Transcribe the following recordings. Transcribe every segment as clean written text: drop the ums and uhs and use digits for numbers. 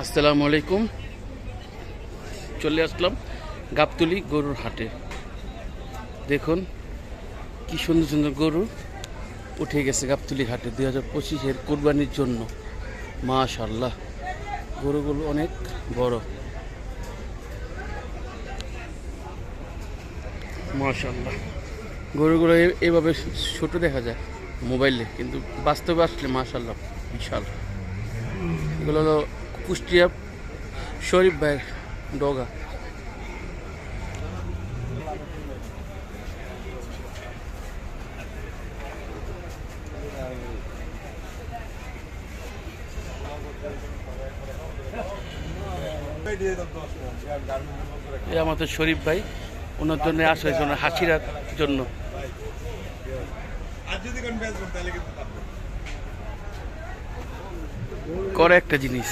আসসালামু আলাইকুম। চলে আসলাম গাবতলী গরুর হাটে। দেখুন কি সুন্দর সুন্দর গরু উঠে গেছে গাবতলী হাটে 2025-এর কুরবানির জন্য। মাশাআল্লাহ, গরুগুলো অনেক বড়। মাশাআল্লাহ, গরুগুলো এভাবে ছোট দেখা যায় মোবাইলে, কিন্তু বাস্তবে আসলে মাশাআল্লাহ বিশাল। এগুলো হলো কুষ্টিয়া শরীফ ভাইয়ের ডগা। এই আমাদের শরীফ ভাই, ওনার জন্য আসে জন্য হাসিরার জন্য। করে একটা জিনিস,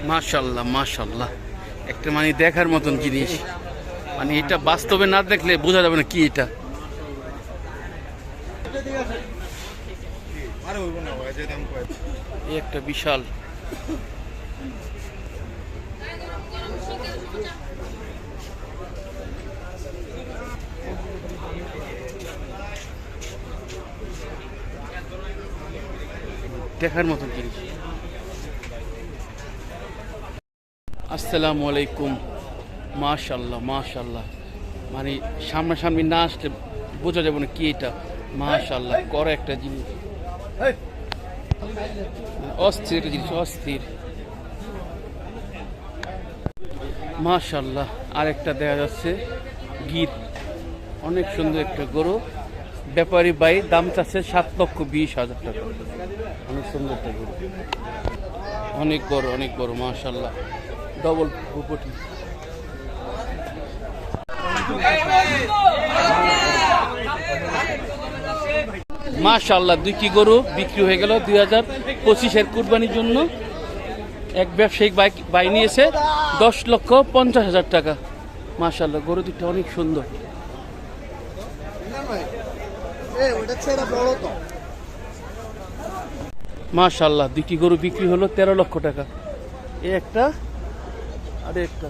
মাশাআল্লাহ মাশাআল্লাহ, একটা মানে দেখার মতন জিনিস। মানে এটা বাস্তবে না দেখলে বোঝা যাবে না কি এটা। এই একটা বিশাল দেখার মতন জিনিস। আসসালামু আলাইকুম। মাশাআল্লাহ মাশাআল্লাহ, মানে সামনাসামনি না আসলে বোঝা যাবে না কি এটা। মাশাআল্লাহ, করে একটা জিনিস, অস্থির একটা জিনিস, অস্থির। মাশাআল্লাহ, আরেকটা দেখা যাচ্ছে গির, অনেক সুন্দর একটা গরু। ব্যাপারী ভাই দাম চাচ্ছে 7,20,000 টাকা। অনেক সুন্দর একটা গরু, অনেক বড় অনেক বড়। মাশাআল্লাহ, ডবল ভুপটি। মাশাআল্লাহ, দুইটি গরু বিক্রি হয়ে গেল 2025-এর কুরবানির জন্য। এক ব্যবসায়িক ভাই নিয়েছে 10,50,000 টাকা। মাশাআল্লাহ, গরু দুটো অনেক সুন্দর। মাশাআল্লাহ, দুটি গরু বিক্রি হলো 13 লক্ষ টাকা। এই একটা আর একটা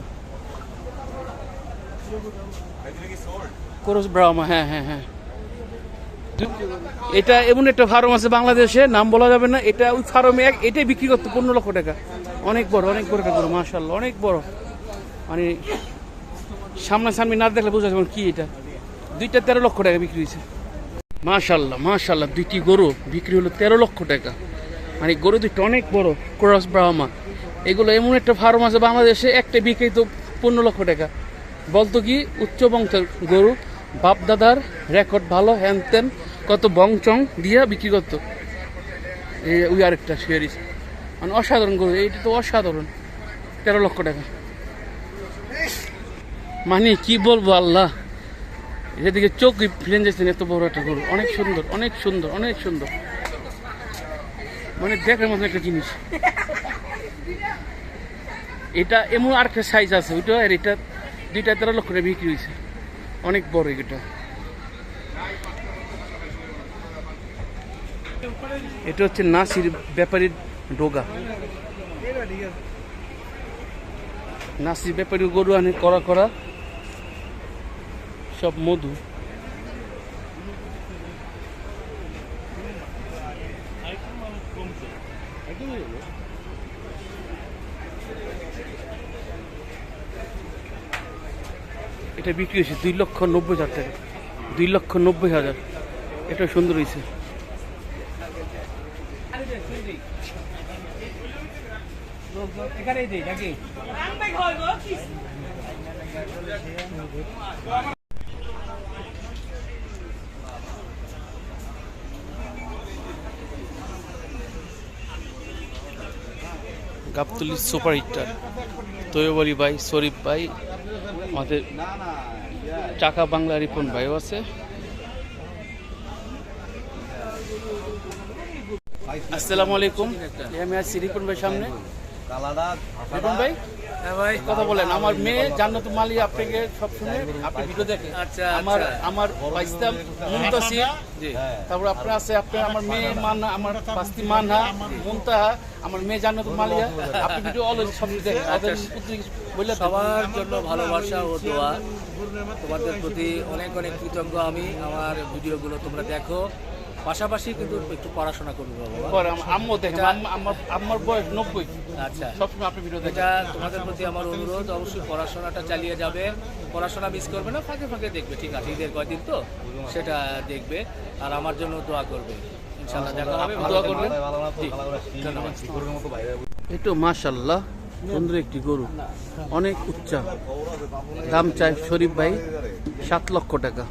ক্রস ব্রাহ্মা। হ্যাঁ হ্যাঁ হ্যাঁ, এটা এমন একটা ফার্ম আছে বাংলাদেশে, নাম বলা যাবে না। এটা ওই ফার্মে এটাই বিক্রি করতে 15 লক্ষ টাকা। অনেক বড় অনেক বড় একটা গরু, মাশাআল্লাহ অনেক বড়। মানে সামনাসামনি না দেখলে বোঝা যাবে কি এটা। দুইটা 13 লক্ষ টাকা বিক্রি হয়েছে। মাশাআল্লাহ মাশাআল্লাহ, দুইটি গরু বিক্রি হলো 13 লক্ষ টাকা। মানে গরু দুটো অনেক বড়, ক্রস ব্রাহ্মা। এগুলো এমন একটা ফার্ম আছে বাংলাদেশে, একটা বিক্রি তো 15 লক্ষ টাকা। বলতো কি উচ্চ বংশের গরু, বাপ দাদার রেকর্ড ভালো, হ্যান ত্যান কত বংচং দিয়া বিক্রি করতো। ওই আরেকটা শেয়ারিস, মানে অসাধারণ গরু। এইটা তো অসাধারণ, 13 লক্ষ টাকা। মানে কি বলবো আল্লাহ, যেদিকে চোখ ফিরে যাচ্ছেন, এত বড় একটা গরু। অনেক সুন্দর অনেক সুন্দর অনেক সুন্দর, মানে দেখার মতো একটা জিনিস। এটা এমন আরেকটা সাইজ আছে ওইটা, আর এটা দুইটা 13 লক্ষ টাকা বিক্রি হয়েছে। অনেক বড় এটা। এটা হচ্ছে নাসির ব্যাপারীর ডোগা। নাসির ব্যাপারী গরু আনে করা করা সব মধু। এটা বিক্রি হয়েছে 2,90,000 টাকা। 2,90,000। এটা সুন্দর হয়েছে। গাবতলী সুপার হিটার তৈয়বরী ভাই, শরীফ ভাই, আমাদের চাকা বাংলা রিপন ভাইও আছে। আসসালামু আলাইকুম। আমি আছি রিপন ভাই সামনে। রিপন ভাই, হ্যাঁ ভাই, কথা বলেন। আমার মেয়ে জান্নাতুল মালিয়া আপনাকে সব সময় আপনি ভিডিও দেখেন। আচ্ছা, আমার আচ্ছা। আমার বাইস্তা মুনতাসির, জি, তারপর আপনার আছে আপনার আমার মেয়ে মানহা, আমার বাস্তি মানহা, মুনতাহা, আমার মেয়ে জান্নাতুল মালিয়া, আপনি ভিডিও অলওয়েজ সব দেখেন। আচ্ছা। বললে সবার জন্য ভালোবাসা ও দোয়া, তোমাদের প্রতি অনেক অনেক কৃতজ্ঞ আমি। আমার ভিডিওগুলো তোমরা দেখো, পাশাপাশি কিন্তু একটু পড়াশোনা করবে বাবা। আম্মু দেখেন, আমার বয়স 90, আচ্ছা, সবসময় আপনি ভিডিও দেখেন। এটা তোমাদের প্রতি আমার অনুরোধ, অবশ্যই পড়াশোনাটা চালিয়ে যাবে, পড়াশোনা মিস করবে না, ফাঁকে ফাঁকে দেখবে, ঠিক আছে, ঈদের কয়দিন তো সেটা দেখবে, আর আমার জন্য দোয়া করবে, ইনশাআল্লাহ দেখা হবে, দোয়া করবেন। জি, ধন্যবাদ। একটু মাশাল্লাহ সুন্দর একটি গরু, অনেক উচ্চা, দাম চাই শরীফ ভাই 7 লক্ষ টাকা।